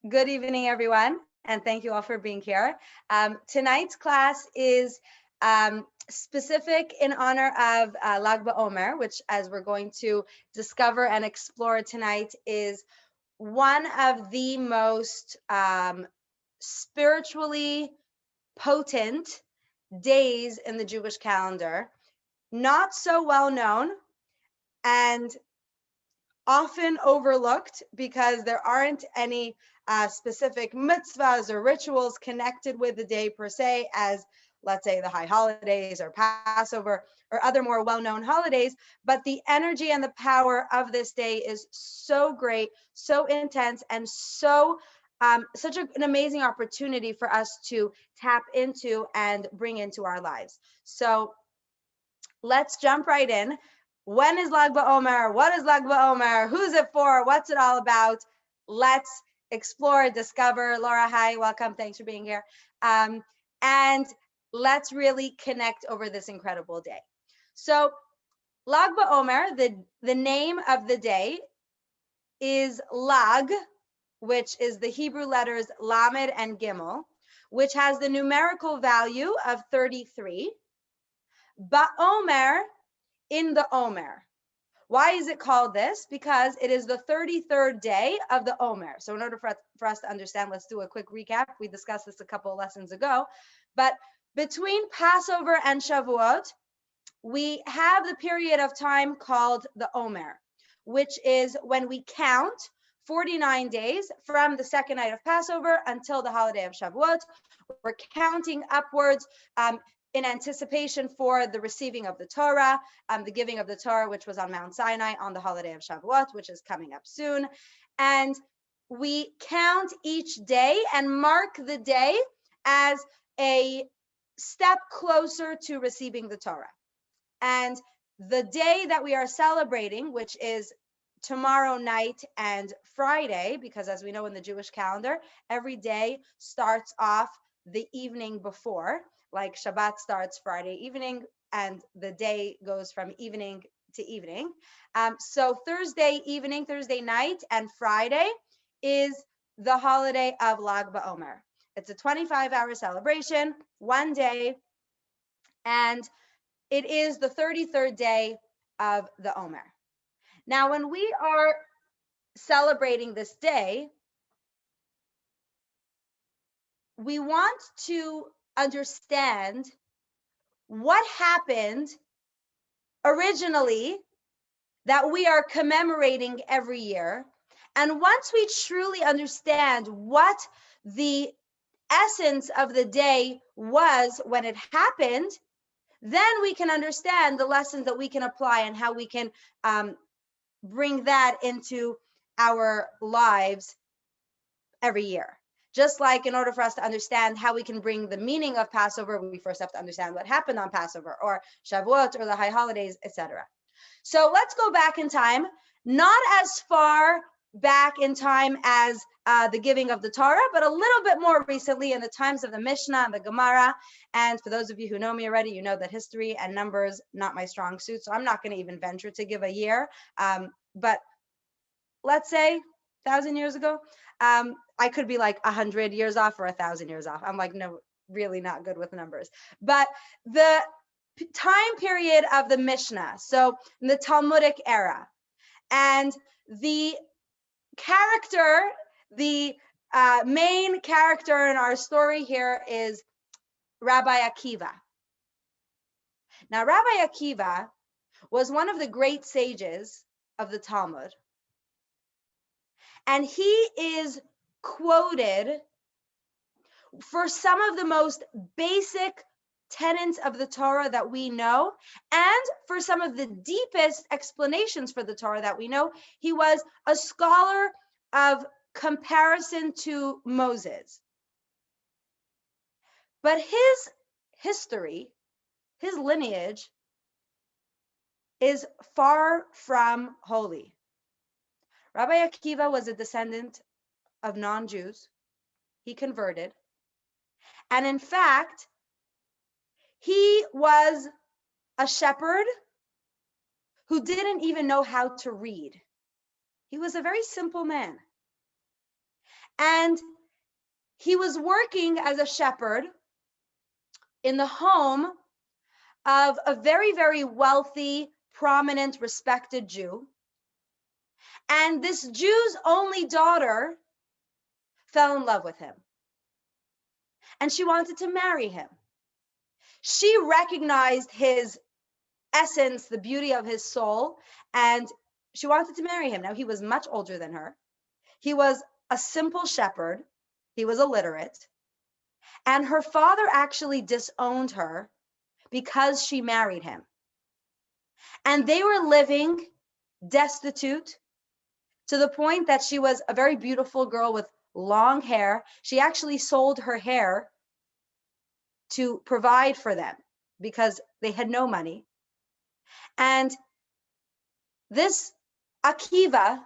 Good evening, everyone, and thank you all for being here. Tonight's class is specific in honor of Lag BaOmer, which, as we're going to discover and explore tonight, is one of the most spiritually potent days in the Jewish calendar. Not so well known and often overlooked because there aren't any specific mitzvahs or rituals connected with the day per se, as let's say the high holidays or Passover or other more well-known holidays. But the energy and the power of this day is so great, so intense, and so such an amazing opportunity for us to tap into and bring into our lives. So let's jump right in. When is Lag BaOmer? What is Lag BaOmer? Who's it for? What's it all about? Let's explore, discover. Laura, hi, welcome. Thanks for being here. And let's really connect over this incredible day. So Lag BaOmer, the name of the day is Lag, which is the Hebrew letters Lamed and Gimel, which has the numerical value of 33. BaOmer, in the Omer. Why is it called this? Because it is the 33rd day of the Omer. So in order for us to understand, let's do a quick recap. We discussed this a couple of lessons ago. But between Passover and Shavuot, we have the period of time called the Omer, which is when we count 49 days from the second night of Passover until the holiday of Shavuot. We're counting upwards in anticipation for the receiving of the Torah, the giving of the Torah, which was on Mount Sinai on the holiday of Shavuot, which is coming up soon. And we count each day and mark the day as a step closer to receiving the Torah. And the day that we are celebrating, which is tomorrow night and Friday, because as we know in the Jewish calendar, every day starts off the evening before, like Shabbat starts Friday evening and the day goes from evening to evening. So Thursday evening, Thursday night, and Friday is the holiday of Lag BaOmer. It's a 25-hour celebration, one day, and it is the 33rd day of the Omer. Now, when we are celebrating this day, we want to understand what happened originally that we are commemorating every year. And once we truly understand what the essence of the day was when it happened, then we can understand the lessons that we can apply and how we can bring that into our lives every year. Just like in order for us to understand how we can bring the meaning of Passover, we first have to understand what happened on Passover or Shavuot or the high holidays, etc. So let's go back in time, not as far back in time as the giving of the Torah, but a little bit more recently in the times of the Mishnah and the Gemara. And for those of you who know me already, you know that history and numbers, not my strong suit. So I'm not going to even venture to give a year. But let's say 1,000 years ago, I could be like 100 years off or 1,000 years off. I'm like, no, really not good with numbers. But the time period of the Mishnah, so in the Talmudic era, and the character, the main character in our story here is Rabbi Akiva. Now, Rabbi Akiva was one of the great sages of the Talmud. And he is quoted for some of the most basic tenets of the Torah that we know, and for some of the deepest explanations for the Torah that we know. He was a scholar of comparison to Moses. But his history, his lineage, is far from holy. Rabbi Akiva was a descendant of non-Jews. He converted. And in fact, he was a shepherd who didn't even know how to read. He was a very simple man. And he was working as a shepherd in the home of a very, very wealthy, prominent, respected Jew. And this Jew's only daughter fell in love with him. And she wanted to marry him. She recognized his essence, the beauty of his soul, and she wanted to marry him. Now, he was much older than her. He was a simple shepherd. He was illiterate. And her father actually disowned her because she married him. And they were living destitute to the point that she was a very beautiful girl with long hair. She actually sold her hair to provide for them because they had no money. And this Akiva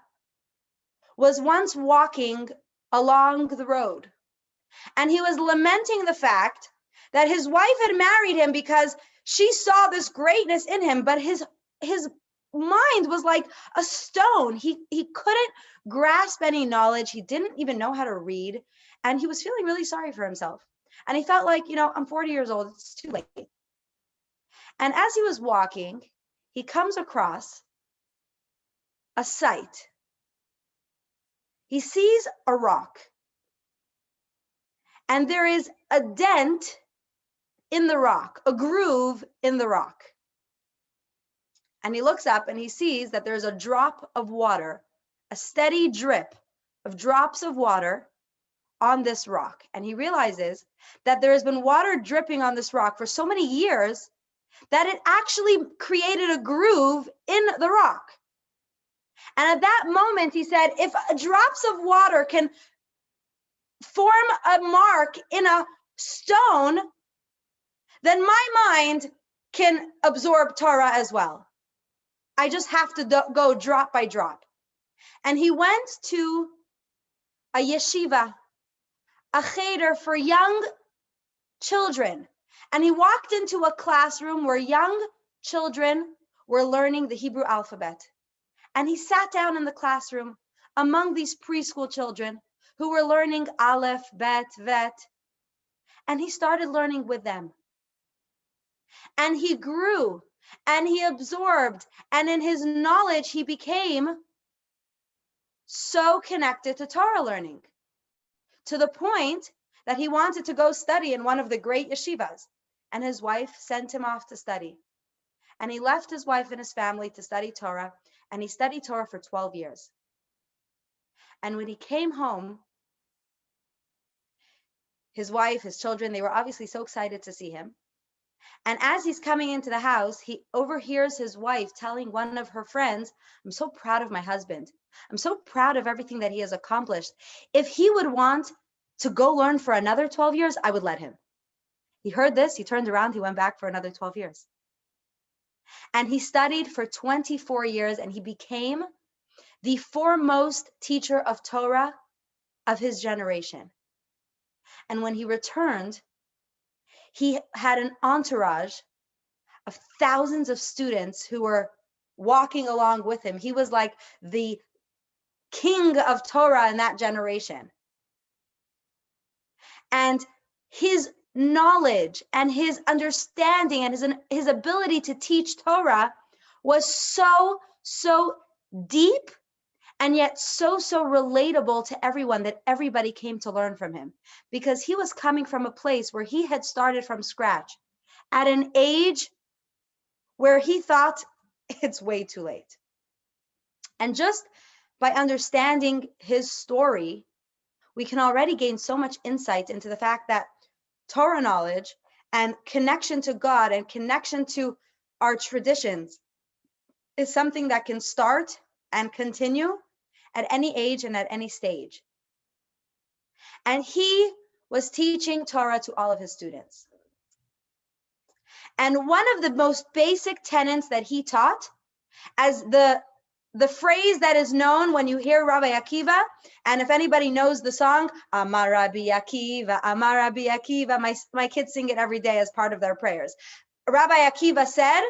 was once walking along the road, and he was lamenting the fact that his wife had married him because she saw this greatness in him, but his mind was like a stone. He couldn't grasp any knowledge. He didn't even know how to read, and he was feeling really sorry for himself. And he felt like, I'm 40 years old, it's too late. And as he was walking, he comes across a sight. He sees a rock, and there is a dent in the rock, a groove in the rock. And he looks up and he sees that there's a drop of water, a steady drip of drops of water on this rock. And he realizes that there has been water dripping on this rock for so many years that it actually created a groove in the rock. And at that moment, he said, if drops of water can form a mark in a stone, then my mind can absorb Torah as well. I just have to go drop by drop. And he went to a yeshiva, a cheder for young children. And he walked into a classroom where young children were learning the Hebrew alphabet. And he sat down in the classroom among these preschool children who were learning Aleph, Bet, Vet. And he started learning with them. And he grew and he absorbed. And in his knowledge, he became so connected to Torah learning to the point that he wanted to go study in one of the great yeshivas. And his wife sent him off to study. And he left his wife and his family to study Torah. And he studied Torah for 12 years. And when he came home, his wife, his children, they were obviously so excited to see him. And as he's coming into the house, he overhears his wife telling one of her friends, I'm so proud of my husband. I'm so proud of everything that he has accomplished. If he would want to go learn for another 12 years, I would let him. He heard this, he turned around, he went back for another 12 years. And he studied for 24 years, and he became the foremost teacher of Torah of his generation. And when he returned, he had an entourage of thousands of students who were walking along with him. He was like the king of Torah in that generation. And his knowledge and his understanding and his ability to teach Torah was so deep and yet so relatable to everyone that everybody came to learn from him, because he was coming from a place where he had started from scratch at an age where he thought it's way too late. And just by understanding his story, we can already gain so much insight into the fact that Torah knowledge and connection to God and connection to our traditions is something that can start and continue at any age and at any stage. And he was teaching Torah to all of his students. And one of the most basic tenets that he taught, as the phrase that is known when you hear Rabbi Akiva, and if anybody knows the song, Amar Rabbi Akiva, my kids sing it every day as part of their prayers. Rabbi Akiva said,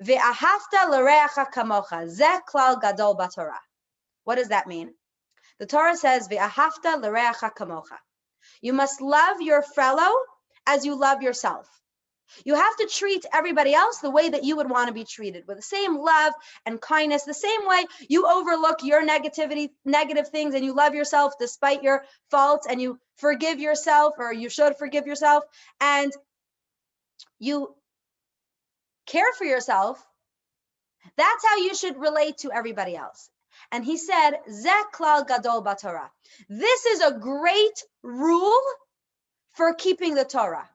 Ve'ahavta l'reacha kamocha, ze klal gadol b'Torah. What does that mean? The Torah says, "Ve'ahavta l'reacha kamocha." You must love your fellow as you love yourself. You have to treat everybody else the way that you would want to be treated, with the same love and kindness, the same way you overlook your negative things, and you love yourself despite your faults, and you forgive yourself, or you should forgive yourself, and you care for yourself. That's how you should relate to everybody else. And he said, Zeh klal gadol b'Torah. This is a great rule for keeping the Torah.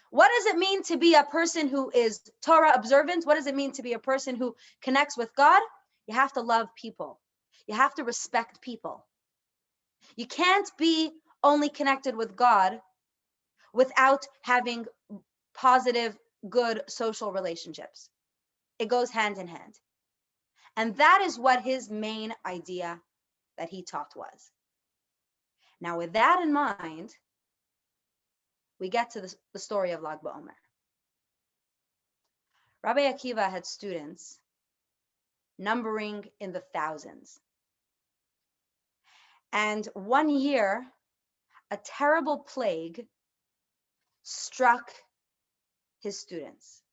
What does it mean to be a person who is Torah observant? What does it mean to be a person who connects with God? You have to love people. You have to respect people. You can't be only connected with God without having positive, good social relationships. It goes hand in hand. And that is what his main idea that he taught was. Now, with that in mind, we get to the story of Lag BaOmer. Rabbi Akiva had students numbering in the thousands. And one year, a terrible plague struck his students.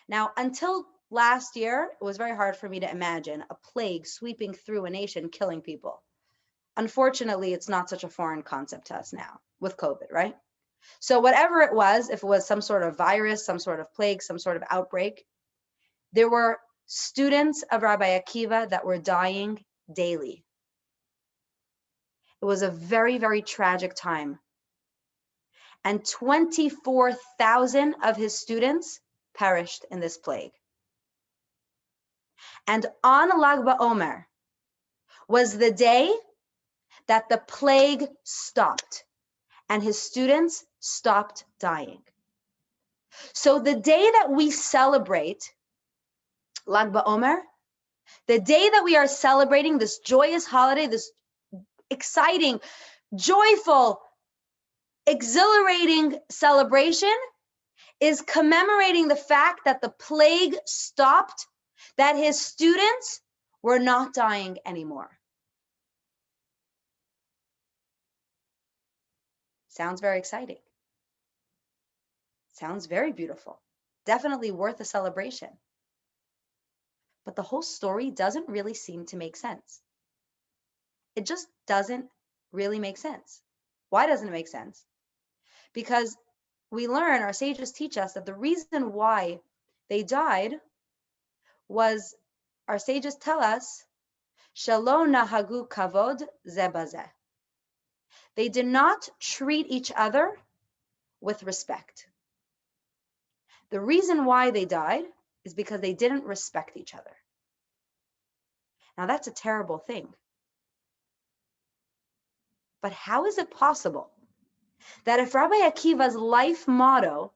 Now, until last year, it was very hard for me to imagine a plague sweeping through a nation, killing people. Unfortunately, it's not such a foreign concept to us now with COVID, right? So whatever it was, if it was some sort of virus, some sort of plague, some sort of outbreak, there were students of Rabbi Akiva that were dying daily. It was a very, very tragic time. And 24,000 of his students perished in this plague. And on Lag BaOmer was the day that the plague stopped and his students stopped dying. So the day that we celebrate Lag BaOmer, the day that we are celebrating this joyous holiday, this exciting, joyful, exhilarating celebration, is commemorating the fact that the plague stopped, that his students were not dying anymore. Sounds very exciting. Sounds very beautiful. Definitely worth a celebration. But the whole story doesn't really seem to make sense. It just doesn't really make sense. Why doesn't it make sense? Because we learn, our sages teach us that the reason why they died was, our sages tell us, Shelo nahagu kavod ze bazeh. They did not treat each other with respect. The reason why they died is because they didn't respect each other. Now that's a terrible thing. But how is it possible that if Rabbi Akiva's life motto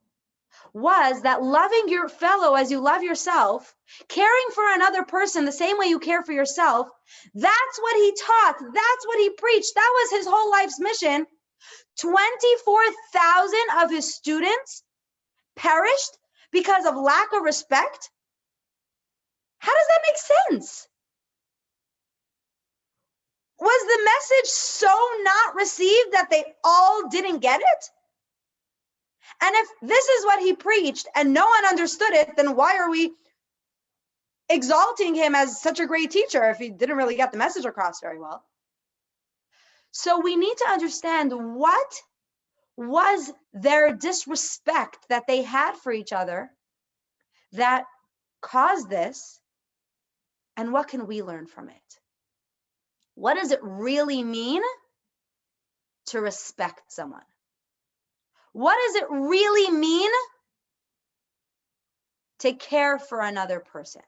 was that loving your fellow as you love yourself, caring for another person the same way you care for yourself, that's what he taught, that's what he preached, that was his whole life's mission, 24,000 of his students perished because of lack of respect? How does that make sense? Was the message so not received that they all didn't get it? And if this is what he preached and no one understood it, then why are we exalting him as such a great teacher if he didn't really get the message across very well? So we need to understand what was their disrespect that they had for each other that caused this, and what can we learn from it? What does it really mean to respect someone? What does it really mean to care for another person?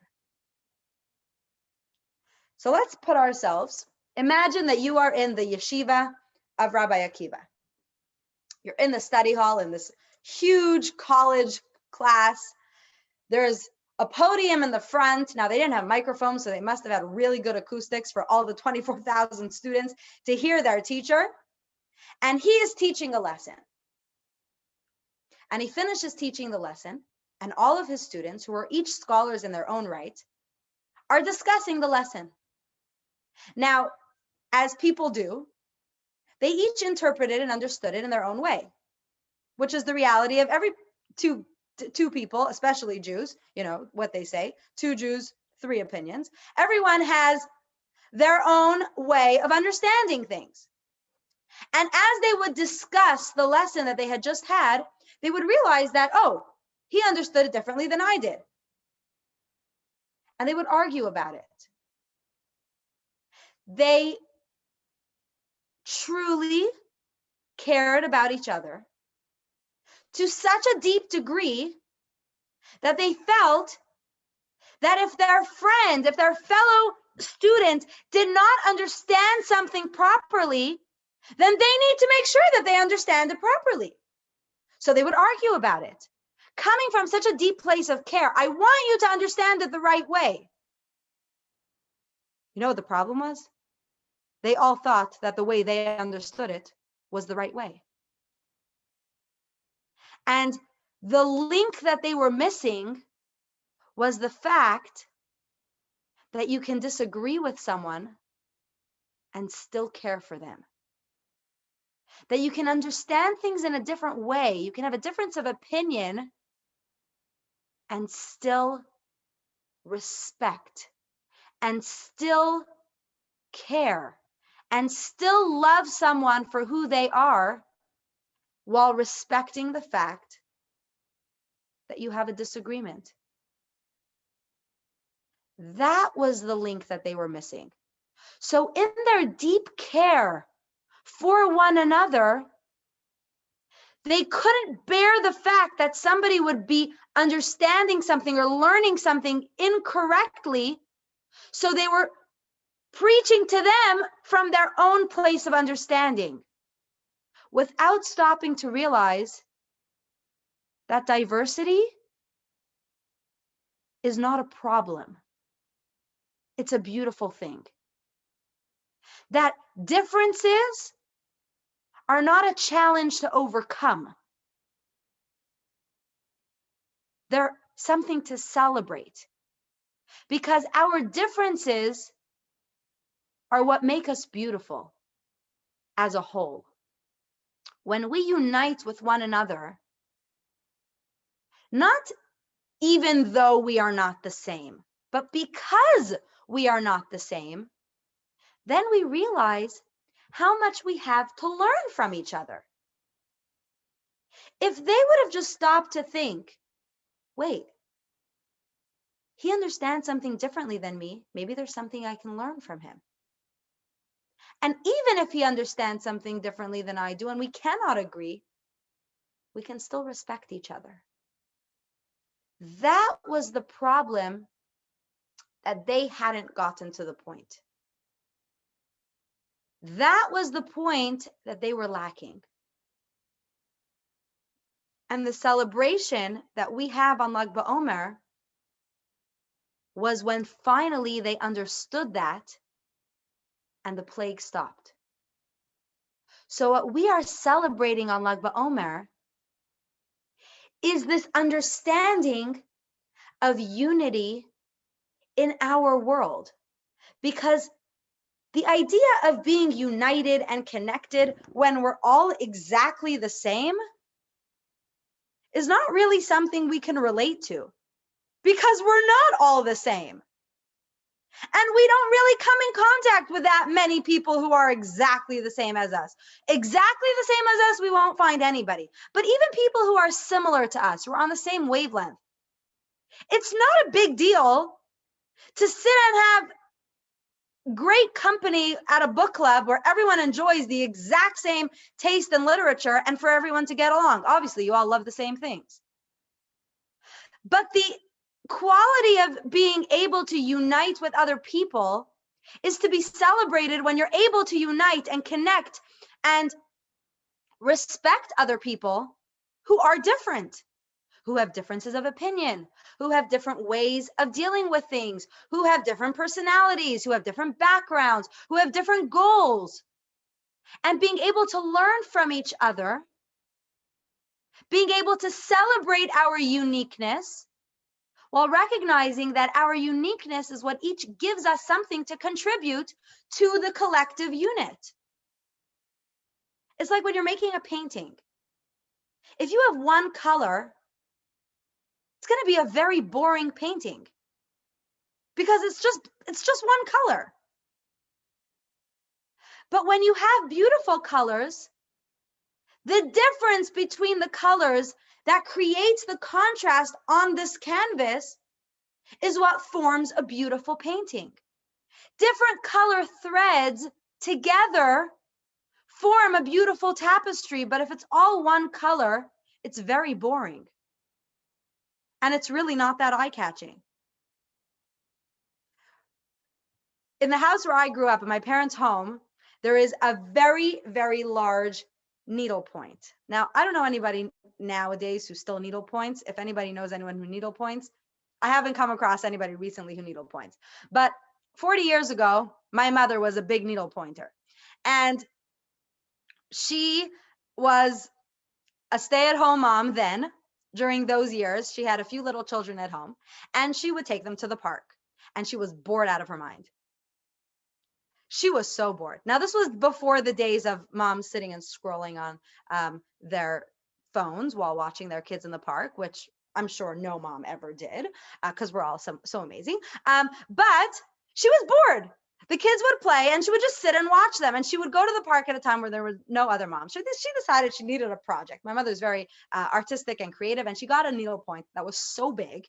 So let's put ourselves, imagine that you are in the yeshiva of Rabbi Akiva. You're in the study hall in this huge college class. There's a podium in the front. Now, they didn't have microphones, so they must have had really good acoustics for all the 24,000 students to hear their teacher. And he is teaching a lesson. And he finishes teaching the lesson, and all of his students, who are each scholars in their own right, are discussing the lesson. Now, as people do, they each interpreted and understood it in their own way, which is the reality of every two people, especially Jews, you know what they say, 2 Jews, 3 opinions. Everyone has their own way of understanding things. And as they would discuss the lesson that they had just had, they would realize that, oh, he understood it differently than I did. And they would argue about it. They truly cared about each other to such a deep degree that they felt that if their friend, if their fellow student did not understand something properly, then they need to make sure that they understand it properly. So they would argue about it. Coming from such a deep place of care, I want you to understand it the right way. You know what the problem was? They all thought that the way they understood it was the right way. And the link that they were missing was the fact that you can disagree with someone and still care for them. That you can understand things in a different way. You can have a difference of opinion and still respect and still care and still love someone for who they are while respecting the fact that you have a disagreement. That was the link that they were missing. So in their deep care for one another, they couldn't bear the fact that somebody would be understanding something or learning something incorrectly. So they were preaching to them from their own place of understanding without stopping to realize that diversity is not a problem. It's a beautiful thing. That differences are not a challenge to overcome. They're something to celebrate, because our differences are what make us beautiful as a whole. When we unite with one another, not even though we are not the same, but because we are not the same, then we realize how much we have to learn from each other. If they would have just stopped to think, wait, he understands something differently than me, maybe there's something I can learn from him. And even if he understands something differently than I do and we cannot agree, we can still respect each other. That was the problem, that they hadn't gotten to the point. That was the point that they were lacking. And the celebration that we have on Lag BaOmer was when finally they understood that and the plague stopped. So what we are celebrating on Lag BaOmer is this understanding of unity in our world. Because the idea of being united and connected when we're all exactly the same is not really something we can relate to, because we're not all the same. And we don't really come in contact with that many people who are exactly the same as us. Exactly the same as us, we won't find anybody. But even people who are similar to us, who are on the same wavelength, it's not a big deal to sit and have great company at a book club where everyone enjoys the exact same taste in literature and for everyone to get along. Obviously, you all love the same things. But the quality of being able to unite with other people is to be celebrated when you're able to unite and connect and respect other people who are different, who have differences of opinion, who have different ways of dealing with things, who have different personalities, who have different backgrounds, who have different goals. And being able to learn from each other, being able to celebrate our uniqueness while recognizing that our uniqueness is what each gives us something to contribute to the collective unit. It's like when you're making a painting. If you have one color, it's going to be a very boring painting because it's just one color. But when you have beautiful colors, the difference between the colors that creates the contrast on this canvas is what forms a beautiful painting. Different color threads together form a beautiful tapestry, but if it's all one color, it's very boring. And it's really not that eye-catching. In the house where I grew up, in my parents' home, there is a very, very large needle point. Now, I don't know anybody nowadays who still needle points. If anybody knows anyone who needle points, I haven't come across anybody recently who needle points. But 40 years ago, my mother was a big needle pointer. And she was a stay-at-home mom then. During those years, she had a few little children at home, and she would take them to the park. And she was bored out of her mind. She was so bored. Now, this was before the days of moms sitting and scrolling on their phones while watching their kids in the park, which I'm sure no mom ever did, because we're all so amazing. But she was bored. The kids would play and she would just sit and watch them. And she would go to the park at a time where there was no other mom. So she decided she needed a project. My mother's very artistic and creative, and she got a needlepoint that was so big.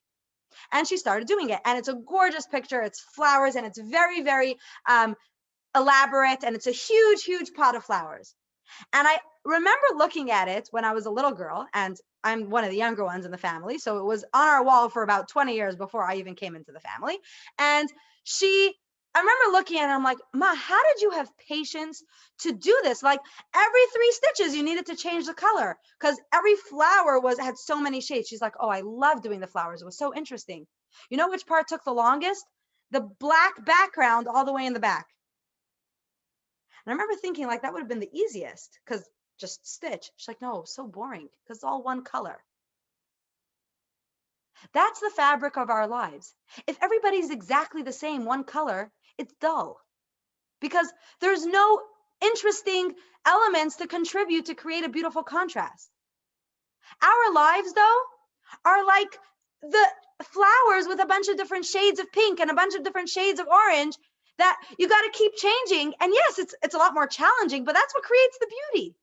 And she started doing it. And it's a gorgeous picture. It's flowers, and it's very, very elaborate, and it's a huge, huge pot of flowers. And I remember looking at it when I was a little girl, and I'm one of the younger ones in the family. So it was on our wall for about 20 years before I even came into the family. And I remember looking at it, and I'm like, Ma, how did you have patience to do this? Like every 3 stitches, you needed to change the color because every flower had so many shades. She's like, oh, I love doing the flowers. It was so interesting. You know which part took the longest? The black background all the way in the back. And I remember thinking like that would have been the easiest because just stitch. She's like, no, so boring because it's all one color. That's the fabric of our lives. If everybody's exactly the same, one color, it's dull because there's no interesting elements to contribute to create a beautiful contrast. Our lives, though, are like the flowers with a bunch of different shades of pink and a bunch of different shades of orange that you got to keep changing. And yes, it's a lot more challenging, but that's what creates the beauty.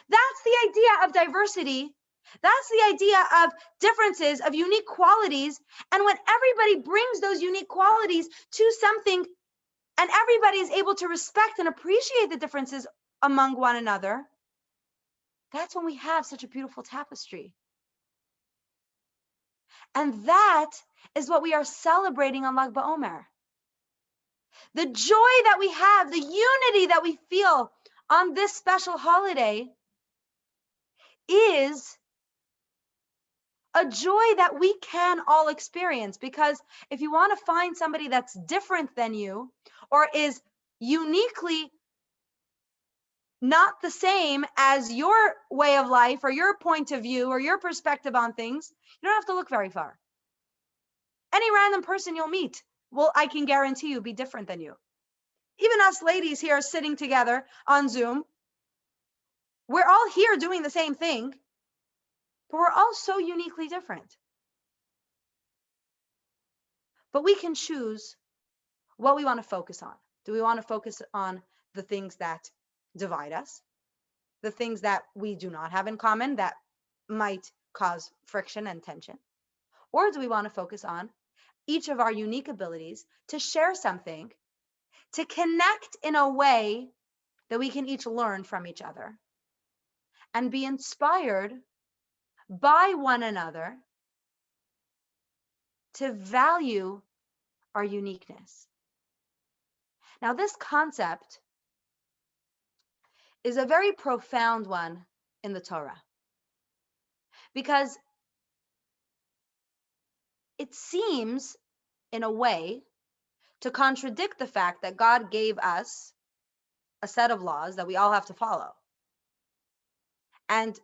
That's the idea of diversity. That's the idea of differences, of unique qualities. And when everybody brings those unique qualities to something and everybody is able to respect and appreciate the differences among one another, that's when we have such a beautiful tapestry. And that is what we are celebrating on Lag BaOmer. The joy that we have, the unity that we feel on this special holiday is a joy that we can all experience. Because if you want to find somebody that's different than you or is uniquely not the same as your way of life or your point of view or your perspective on things, you don't have to look very far. Any random person you'll meet will, I can guarantee you, be different than you. Even us ladies here sitting together on Zoom, we're all here doing the same thing, but we're all so uniquely different. But we can choose what we want to focus on. Do we want to focus on the things that divide us, the things that we do not have in common that might cause friction and tension? Or do we want to focus on each of our unique abilities to share something, to connect in a way that we can each learn from each other and be inspired by one another to value our uniqueness? Now, this concept is a very profound one in the Torah because it seems, in a way, to contradict the fact that God gave us a set of laws that we all have to follow. And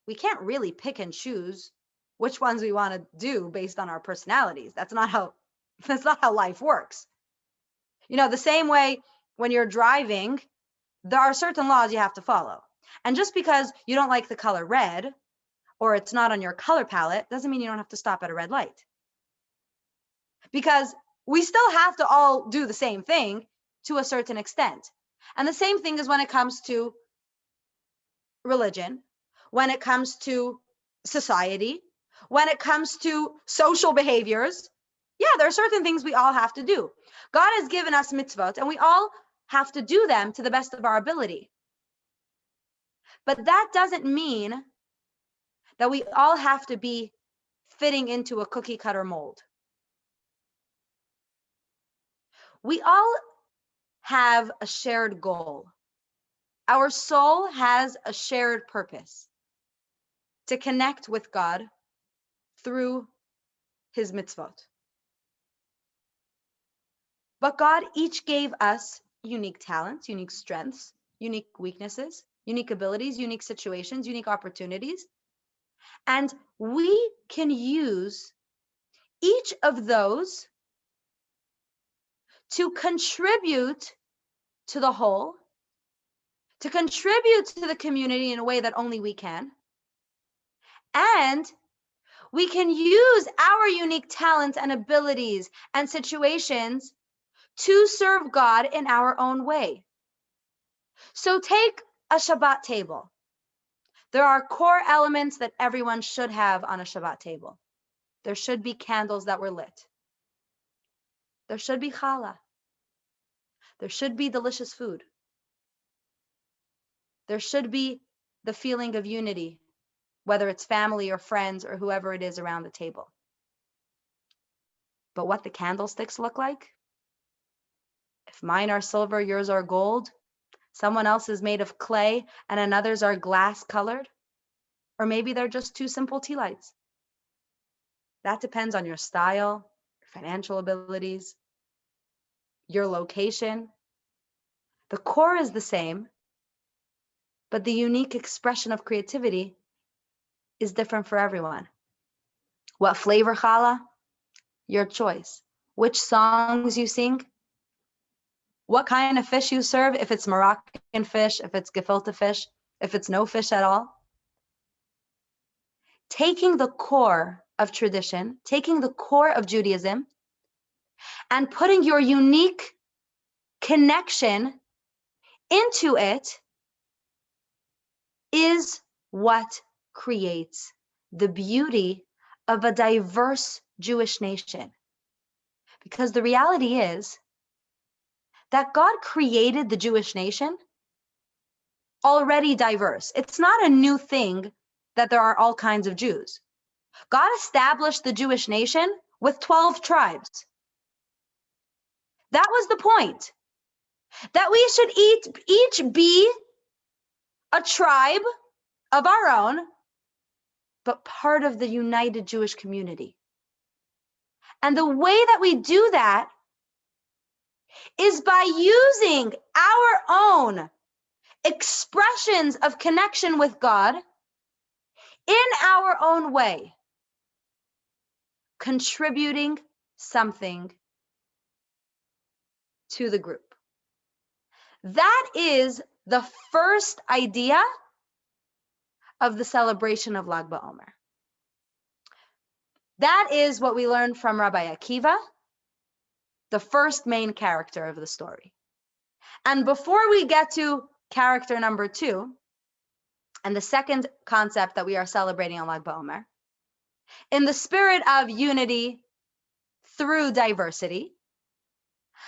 we can't really pick and choose which ones we want to do based on our personalities. That's not how life works. The same way when you're driving, there are certain laws you have to follow. And just because you don't like the color red or it's not on your color palette doesn't mean you don't have to stop at a red light. Because we still have to all do the same thing to a certain extent. And the same thing is when it comes to religion, when it comes to society, when it comes to social behaviors. Yeah, there are certain things we all have to do. God has given us mitzvot, and we all have to do them to the best of our ability. But that doesn't mean that we all have to be fitting into a cookie cutter mold. We all have a shared goal. Our soul has a shared purpose to connect with God through his mitzvot. But God each gave us unique talents, unique strengths, unique weaknesses, unique abilities, unique situations, unique opportunities. And we can use each of those to contribute to the whole, to contribute to the community in a way that only we can. And we can use our unique talents and abilities and situations to serve God in our own way. So take a Shabbat table. There are core elements that everyone should have on a Shabbat table. There should be candles that were lit. There should be challah. There should be delicious food. There should be the feeling of unity, whether it's family or friends or whoever it is around the table. But what the candlesticks look like? If mine are silver, yours are gold, someone else is made of clay, and another's are glass colored, or maybe they're just two simple tea lights. That depends on your style, your financial abilities, your location. The core is the same, but the unique expression of creativity is different for everyone. What flavor challah? Your choice. Which songs you sing? What kind of fish you serve? If it's Moroccan fish, if it's gefilte fish, if it's no fish at all. Taking the core of tradition, taking the core of Judaism, and putting your unique connection into it is what creates the beauty of a diverse Jewish nation. Because the reality is that God created the Jewish nation already diverse. It's not a new thing that there are all kinds of Jews. God established the Jewish nation with 12 tribes. That was the point. That we should each be a tribe of our own, but part of the united Jewish community. And the way that we do that is by using our own expressions of connection with God in our own way, contributing something to the group. That is the first idea of the celebration of Lag BaOmer. That is what we learned from Rabbi Akiva, the first main character of the story. And before we get to character number 2, and the second concept that we are celebrating on Lag BaOmer, in the spirit of unity through diversity,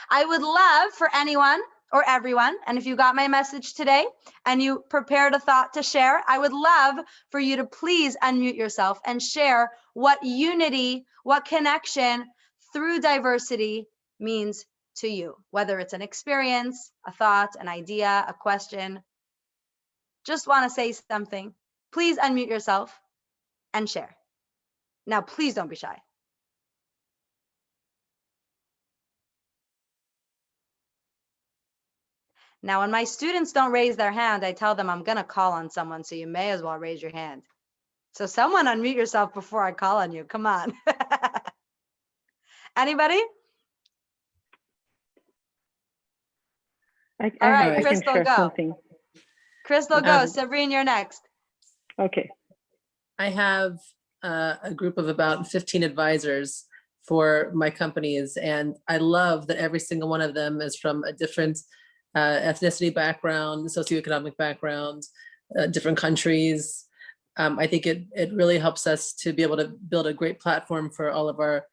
I would love for anyone or everyone, and if you got my message today and you prepared a thought to share, I would love for you to please unmute yourself and share what unity, what connection through diversity means to you, whether it's an experience, a thought, an idea, a question. Just want to say something. Please unmute yourself and share. Now, please don't be shy. Now, when my students don't raise their hand, I tell them I'm going to call on someone, so you may as well raise your hand. So someone unmute yourself before I call on you. Come on. Anybody? All right, I can Crystal, share go. something. Crystal, go. Sabrine, you're next. Okay. I have a group of about 15 advisors for my companies, and I love that every single one of them is from a different ethnicity background, socioeconomic background, different countries. I think it really helps us to be able to build a great platform for all of our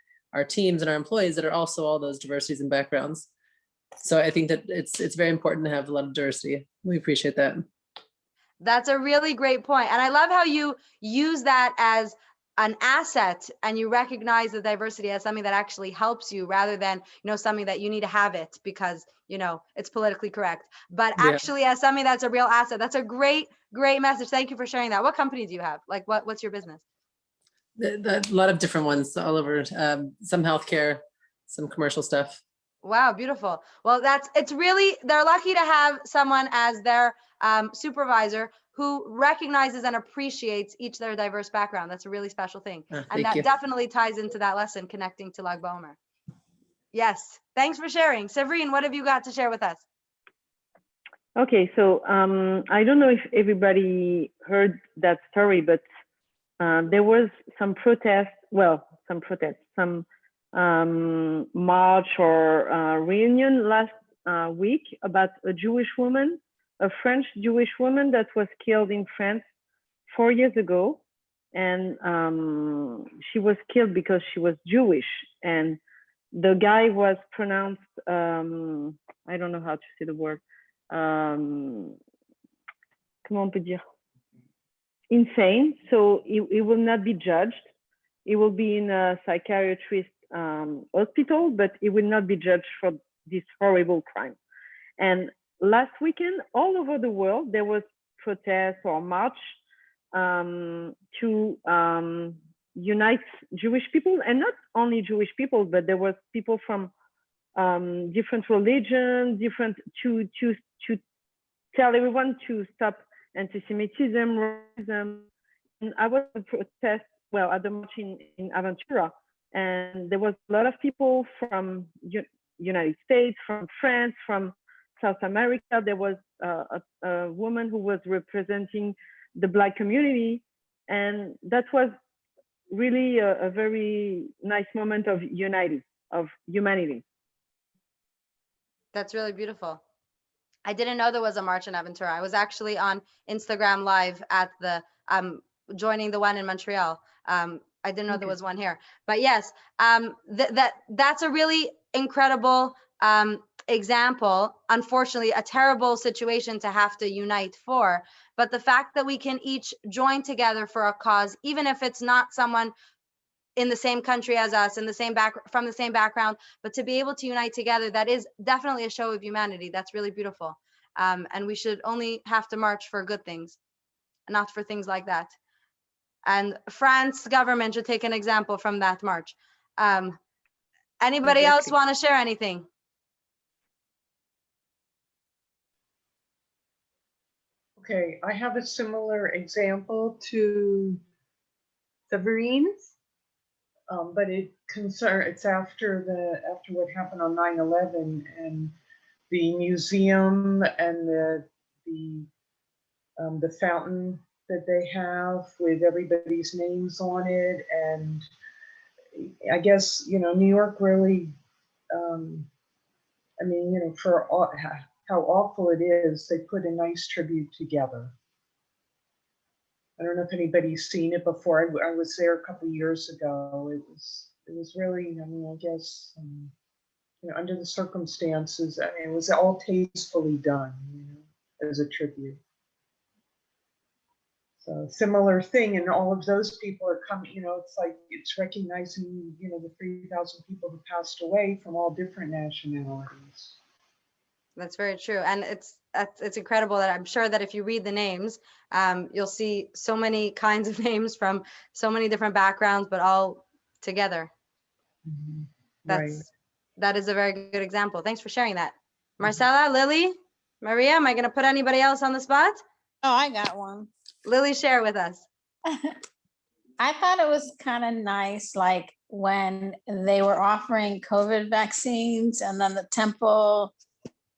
teams and our employees that are also all those diversities and backgrounds. So I think that it's very important to have a lot of diversity. We appreciate that. That's a really great point. And I love how you use that as an asset and you recognize the diversity as something that actually helps you rather than, something that you need to have it because, it's politically correct, but actually as something that's a real asset. That's a great message. Thank you for sharing that. What company do you have? Like what's your business? A lot of different ones all over, some healthcare, some commercial stuff. Wow, beautiful. Well, they're lucky to have someone as their supervisor who recognizes and appreciates each their diverse background. That's a really special thing. And that definitely ties into that lesson connecting to Lag BaOmer. Yes, thanks for sharing. Sabrine, what have you got to share with us? Okay, so I don't know if everybody heard that story, but there was some march or reunion last week about a Jewish woman, a French Jewish woman that was killed in France 4 years ago. And she was killed because she was Jewish. And the guy was pronounced, I don't know how to say the word, comment on peut dire? Insane. So he will not be judged. He will be in a psychiatrist hospital, but he will not be judged for this horrible crime. And last weekend, all over the world, there was protests or march to unite Jewish people, and not only Jewish people, but there was people from different religions, to tell everyone to stop anti-Semitism, racism. And I was at protest, at the march in Aventura, and there was a lot of people from United States, from France, from South America. There was a woman who was representing the Black community, and that was really a very nice moment of unity, of humanity. That's really beautiful. I didn't know there was a march in Aventura. I was actually on Instagram Live at the joining the one in Montreal. I didn't know there was one here, but yes, that's a really incredible example. Unfortunately, a terrible situation to have to unite for, but the fact that we can each join together for a cause, even if it's not someone in the same country as us, in the same from the same background, but to be able to unite together, that is definitely a show of humanity. That's really beautiful. And we should only have to march for good things, not for things like that. And France government should take an example from that march. Anybody else want to share anything? Okay, I have a similar example to Severine's, but it's after what happened on 9/11 and the museum and the fountain that they have with everybody's names on it. And I guess, New York really, for how awful it is, they put a nice tribute together. I don't know if anybody's seen it before. I was there a couple of years ago. It was really, I guess, under the circumstances, it was all tastefully done, as a tribute. So similar thing, and all of those people are coming, it's like it's recognizing, the 3,000 people who passed away from all different nationalities. That's very true. And it's incredible that I'm sure that if you read the names, you'll see so many kinds of names from so many different backgrounds, but all together. Mm-hmm. That is a very good example. Thanks for sharing that. Marcella, Lily, Maria, am I going to put anybody else on the spot? Oh, I got one. Lily, share with us. I thought it was kind of nice, like when they were offering COVID vaccines and then the temple,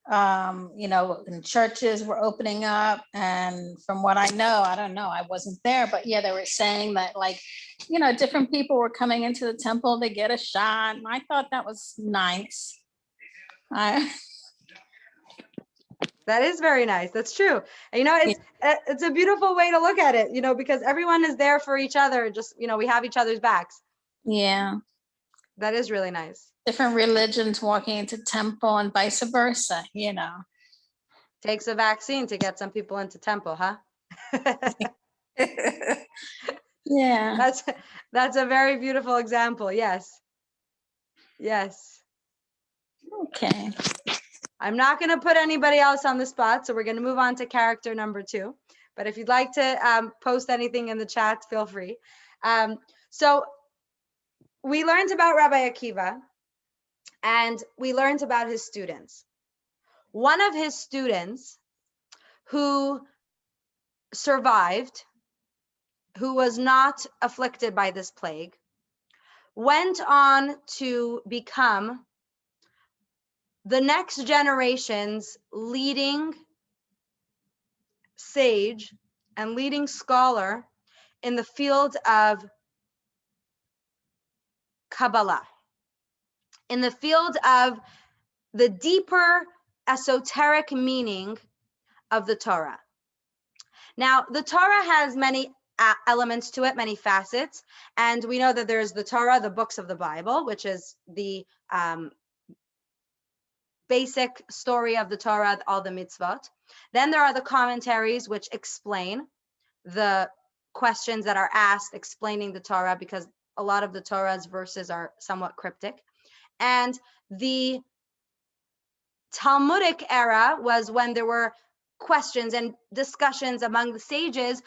and churches were opening up. And from what I know, I don't know, I wasn't there, but yeah, they were saying that like, different people were coming into the temple to get a shot. And I thought that was nice. That is very nice. That's true. And, it's a beautiful way to look at it, because everyone is there for each other. Just, we have each other's backs. Yeah. That is really nice. Different religions walking into temple and vice versa, Takes a vaccine to get some people into temple, huh? Yeah. That's a very beautiful example. Yes. Yes. Okay. I'm not going to put anybody else on the spot, so we're going to move on to character number 2. But if you'd like to post anything in the chat, feel free. So we learned about Rabbi Akiva, and we learned about his students. One of his students who survived, who was not afflicted by this plague, went on to become the next generation's leading sage and leading scholar in the field of Kabbalah, in the field of the deeper esoteric meaning of the Torah. Now, the Torah has many elements to it, many facets, and we know that there's the Torah, the books of the Bible, which is the basic story of the Torah, all the mitzvot. Then there are the commentaries, which explain the questions that are asked, explaining the Torah, because a lot of the Torah's verses are somewhat cryptic. And the Talmudic era was when there were questions and discussions among the sages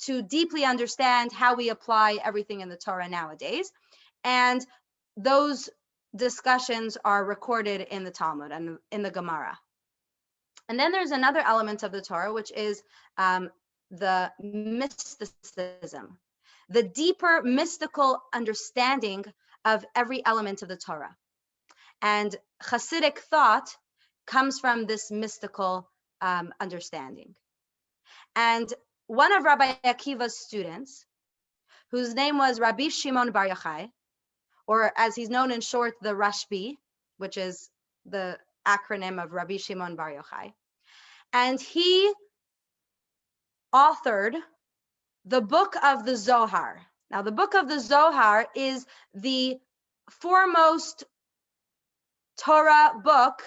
to deeply understand how we apply everything in the Torah nowadays. And those discussions are recorded in the Talmud and in the Gemara. And then there's another element of the Torah, which is the mysticism, the deeper mystical understanding of every element of the Torah. And Hasidic thought comes from this mystical understanding. And one of Rabbi Akiva's students, whose name was Rabbi Shimon Bar Yochai, or as he's known in short, the Rashbi, which is the acronym of Rabbi Shimon Bar Yochai, and he authored the book of the Zohar. Now, the book of the Zohar is the foremost Torah book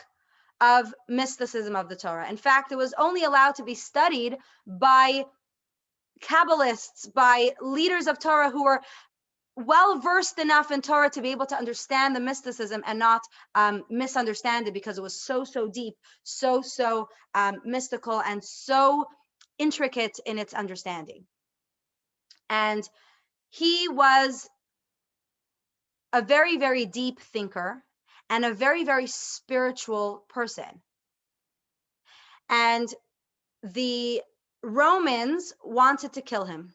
of mysticism of the Torah. In fact, it was only allowed to be studied by Kabbalists, by leaders of Torah who were well versed enough in Torah to be able to understand the mysticism and not misunderstand it, because it was so deep, so mystical, and so intricate in its understanding. And he was a very, very deep thinker and a very, very spiritual person. And the Romans wanted to kill him.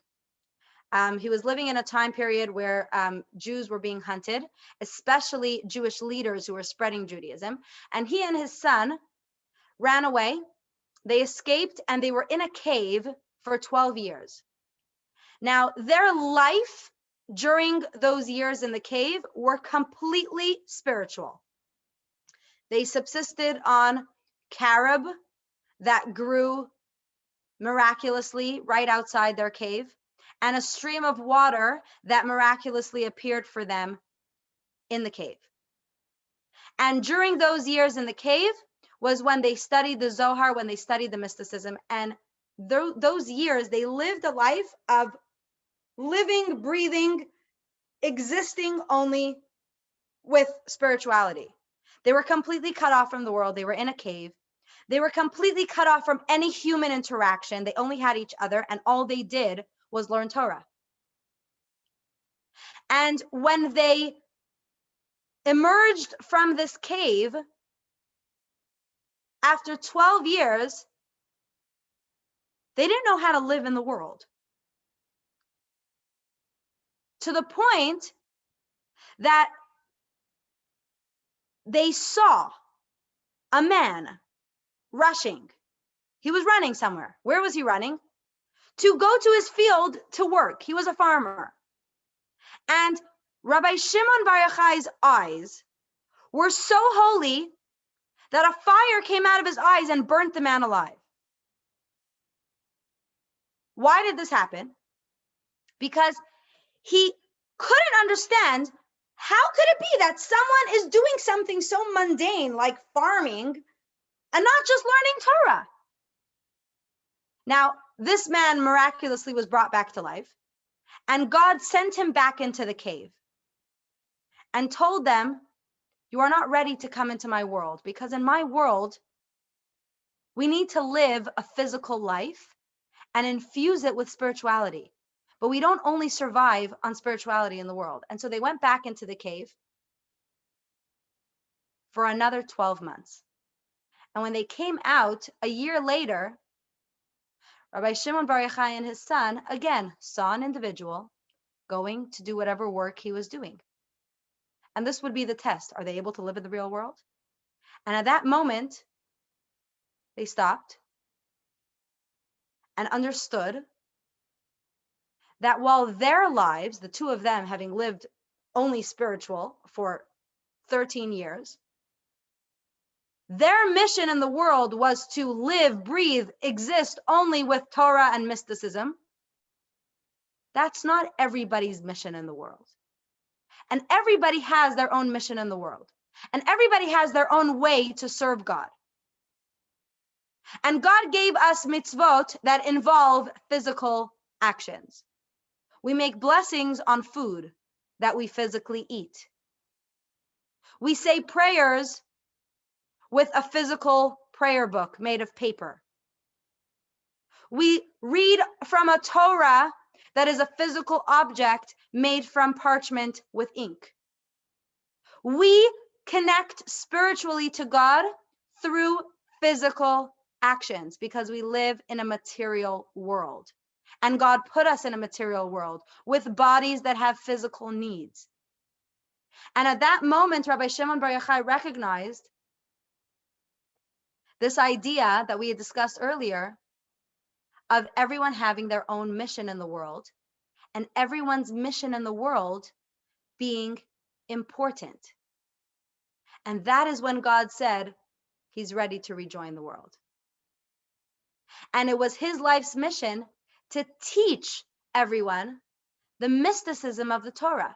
He was living in a time period where Jews were being hunted, especially Jewish leaders who were spreading Judaism. And he and his son ran away. They escaped, and they were in a cave for 12 years. Now, their life during those years in the cave were completely spiritual. They subsisted on carob that grew miraculously right outside their cave, and a stream of water that miraculously appeared for them in the cave. And during those years in the cave was when they studied the Zohar, when they studied the mysticism. And those years, they lived a life of living, breathing, existing only with spirituality. They were completely cut off from the world. They were in a cave. They were completely cut off from any human interaction. They only had each other, and all they did was learn Torah. And when they emerged from this cave, after 12 years, they didn't know how to live in the world. to the point that they saw a man rushing. He was running somewhere. Where was he running? To go to his field to work. He was a farmer. And Rabbi Shimon Bar Yochai's eyes were so holy that a fire came out of his eyes and burnt the man alive. Why did this happen? Because he couldn't understand, how could it be that someone is doing something so mundane like farming and not just learning Torah? Now, this man miraculously was brought back to life, and God sent him back into the cave and told them, you are not ready to come into my world, because in my world, we need to live a physical life and infuse it with spirituality. But we don't only survive on spirituality in the world. And so they went back into the cave for another 12 months. And when they came out a year later, Rabbi Shimon Bar Yochai and his son, again, saw an individual going to do whatever work he was doing. And this would be the test. Are they able to live in the real world? And at that moment, they stopped and understood that while their lives, the two of them having lived only spiritual for 13 years, their mission in the world was to live, breathe, exist only with Torah and mysticism. That's not everybody's mission in the world. And everybody has their own mission in the world. And everybody has their own way to serve God. And God gave us mitzvot that involve physical actions. We make blessings on food that we physically eat. We say prayers with a physical prayer book made of paper. We read from a Torah that is a physical object made from parchment with ink. We connect spiritually to God through physical actions because we live in a material world. And God put us in a material world with bodies that have physical needs. And at that moment, Rabbi Shimon Bar Yochai recognized this idea that we had discussed earlier of everyone having their own mission in the world and everyone's mission in the world being important. And that is when God said he's ready to rejoin the world. And it was his life's mission to teach everyone the mysticism of the Torah,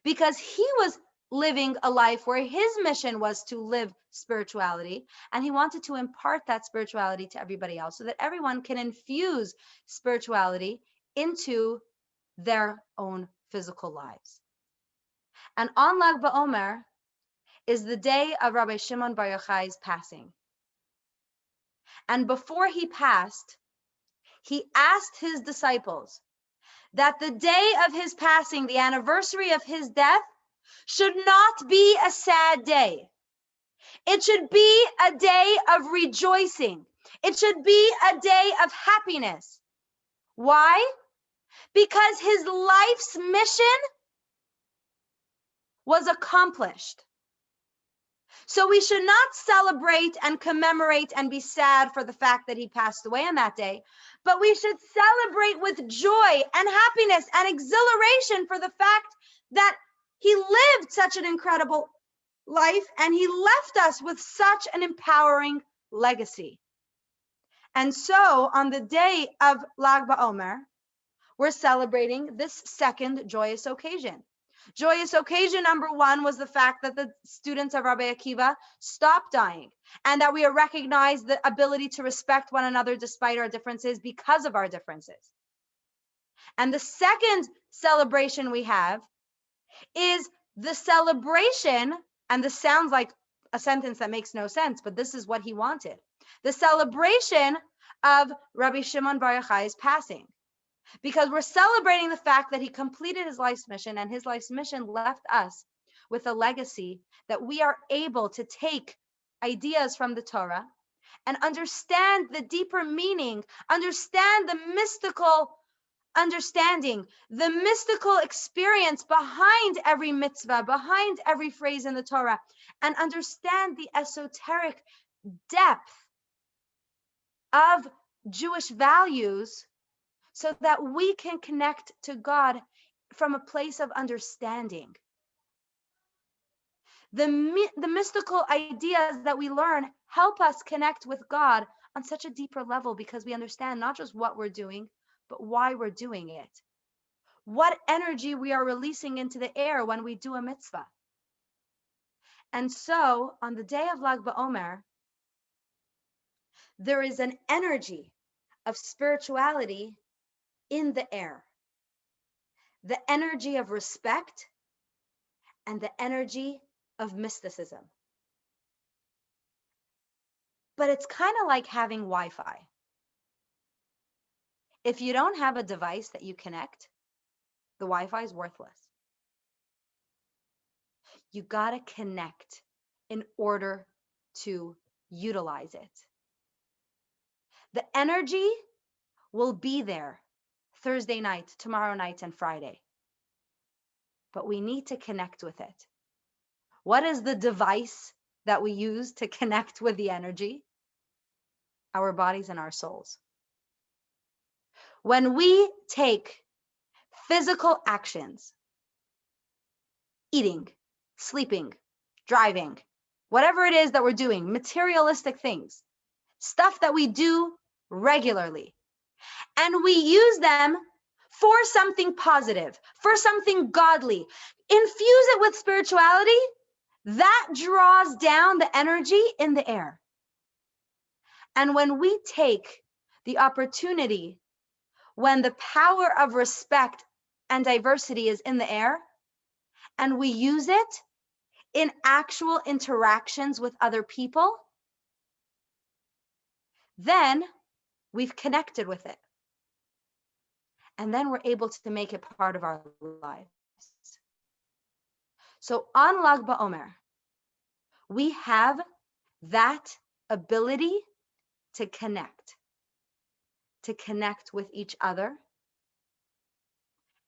because he was living a life where his mission was to live spirituality, and he wanted to impart that spirituality to everybody else so that everyone can infuse spirituality into their own physical lives. And on Lag BaOmer is the day of Rabbi Shimon Bar Yochai's passing. And before he passed, he asked his disciples that the day of his passing, the anniversary of his death, should not be a sad day. It should be a day of rejoicing. It should be a day of happiness. Why? Because his life's mission was accomplished. So we should not celebrate and commemorate and be sad for the fact that he passed away on that day, but we should celebrate with joy and happiness and exhilaration for the fact that he lived such an incredible life and he left us with such an empowering legacy. And so on the day of Lag BaOmer, we're celebrating this second joyous occasion. Joyous occasion number one was the fact that the students of Rabbi Akiva stopped dying and that we recognize the ability to respect one another despite our differences because of our differences. And the second celebration we have is the celebration, and this sounds like a sentence that makes no sense, but this is what he wanted. The celebration of Rabbi Shimon Bar Yochai's passing. Because we're celebrating the fact that he completed his life's mission, and his life's mission left us with a legacy that we are able to take ideas from the Torah and understand the deeper meaning, understand the mystical understanding the mystical experience behind every mitzvah, behind every phrase in the Torah, and understand the esoteric depth of Jewish values so that we can connect to God from a place of understanding. The mystical ideas that we learn help us connect with God on such a deeper level because we understand not just what we're doing, but why we're doing it. What energy we are releasing into the air when we do a mitzvah. And so on the day of Lag BaOmer, there is an energy of spirituality in the air. The energy of respect and the energy of mysticism. But it's kind of like having Wi-Fi. If you don't have a device that you connect, the Wi-Fi is worthless. You got to connect in order to utilize it. The energy will be there Thursday night, tomorrow night, and Friday. But we need to connect with it. What is the device that we use to connect with the energy? Our bodies and our souls. When we take physical actions, eating, sleeping, driving, whatever it is that we're doing, materialistic things, stuff that we do regularly, and we use them for something positive, for something godly, infuse it with spirituality, that draws down the energy in the air. And when we take the opportunity, when the power of respect and diversity is in the air, and we use it in actual interactions with other people, then we've connected with it. And then we're able to make it part of our lives. So on Lag BaOmer, we have that ability to connect with each other,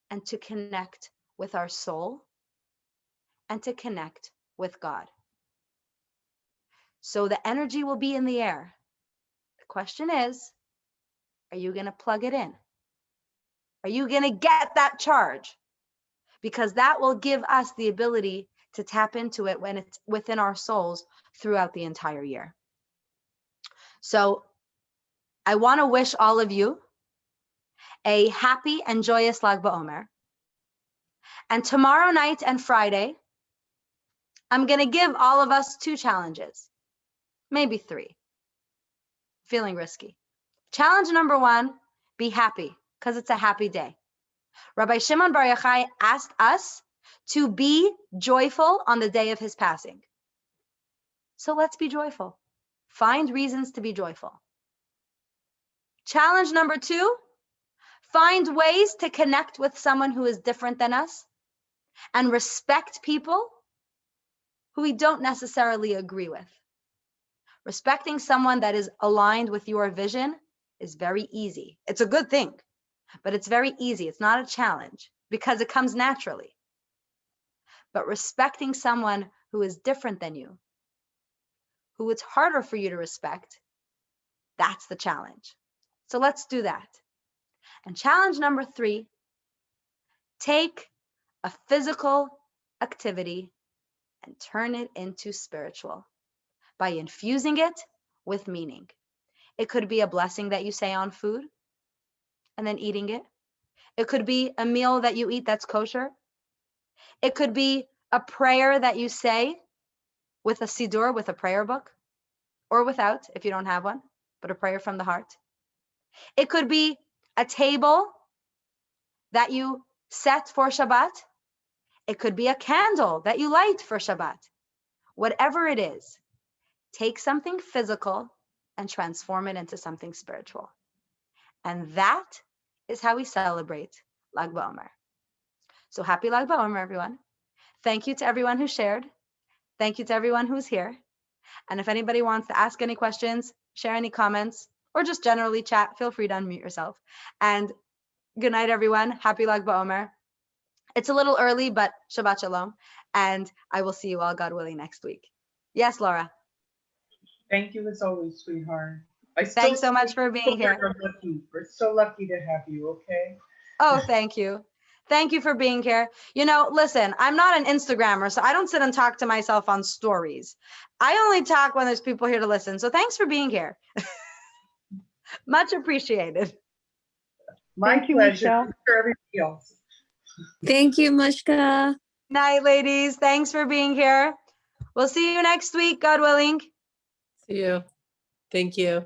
and to connect with our soul, and to connect with God. So the energy will be in the air. The question is, are you going to plug it in? Are you going to get that charge? Because that will give us the ability to tap into it when it's within our souls throughout the entire year. So I want to wish all of you a happy and joyous Lag BaOmer. And tomorrow night and Friday, I'm going to give all of us 2 challenges, maybe 3. Feeling risky. Challenge number 1, be happy, because it's a happy day. Rabbi Shimon Bar Yochai asked us to be joyful on the day of his passing. So let's be joyful. Find reasons to be joyful. Challenge number 2, find ways to connect with someone who is different than us and respect people who we don't necessarily agree with. Respecting someone that is aligned with your vision is very easy. It's a good thing, but it's very easy. It's not a challenge because it comes naturally. But respecting someone who is different than you, who it's harder for you to respect, that's the challenge. So let's do that. And challenge number 3, take a physical activity and turn it into spiritual by infusing it with meaning. It could be a blessing that you say on food and then eating it. It could be a meal that you eat that's kosher. It could be a prayer that you say with a siddur, with a prayer book, or without, if you don't have one, but a prayer from the heart. It could be a table that you set for Shabbat. It could be a candle that you light for Shabbat. Whatever it is, take something physical and transform it into something spiritual. And that is how we celebrate Lag BaOmer. So happy Lag BaOmer, everyone. Thank you to everyone who shared. Thank you to everyone who's here. And if anybody wants to ask any questions, share any comments, or just generally chat, feel free to unmute yourself. And Good night, everyone. Happy Lag BaOmer. It's a little early, but Shabbat Shalom. And I will see you all, God willing, next week. Yes, Laura. Thank you as always, sweetheart. Thanks so much for being here. We're so lucky to have you, okay? Oh, thank you. Thank you for being here. You know, listen, I'm not an Instagrammer, so I don't sit and talk to myself on stories. I only talk when there's people here to listen. So thanks for being here. Much appreciated. My Thank you, pleasure. Michelle. For everybody else. Thank you, Mushka. Night, ladies. Thanks for being here. We'll see you next week, God willing. See you. Thank you.